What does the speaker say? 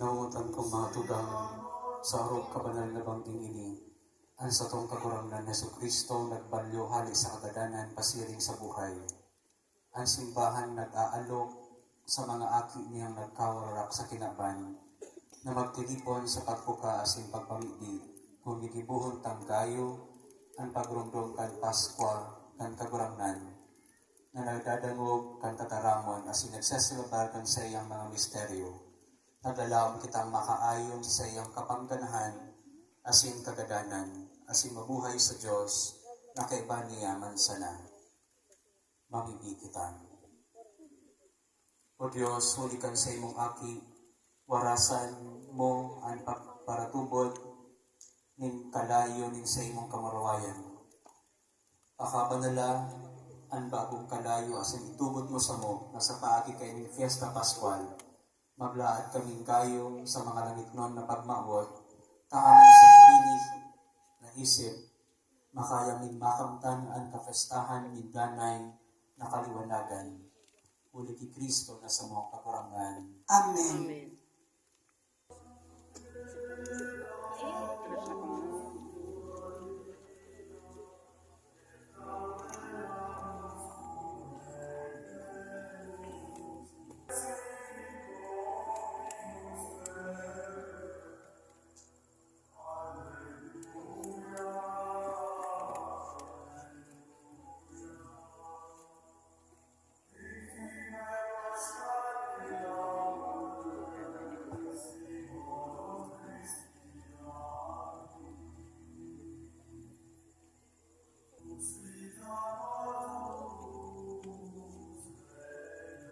Nauutan kong mga tugang sa arog kabanal na bangging ini, ang sa tong kagurangnan Hesu Kristo nagbalyo hali sa kagadanan pasiring sa buhay. Ang simbahan nag-aalok sa mga aki niyang nagkawarak sa kinaban, na magtilipon sa pagpuka asin pagpamigdi, kung gigibuhon tanggayo, ang pagrumdum kan Paskwa, kan kagurangnan, na nagdadangog kan kataramon asin nagsasalabar kan sa iyang mga misteryo. Naglalawang kitang makaayon sa iyang kapangganahan, asin kagadanan, asin mabuhay sa Diyos, na kaiba niya man sana. Mamibigitan. O Diyos, hulikan sa imong aki, warasan mo ang paratubod ning kalayo ning sa imong kamarawayan. Pakabanala ang bagong kalayo asin itubod mo sa mo na sa paagi kay ning Fiesta Pascual. Maglaad kaming kayo sa mga langitnon na pagmaot, kaamin sa pinig na isip, makayaming makamtan ang kafestahan ni Danay na kaliwanagan. Uli ki Kristo na sa mga kakurangan. Amen. Amen.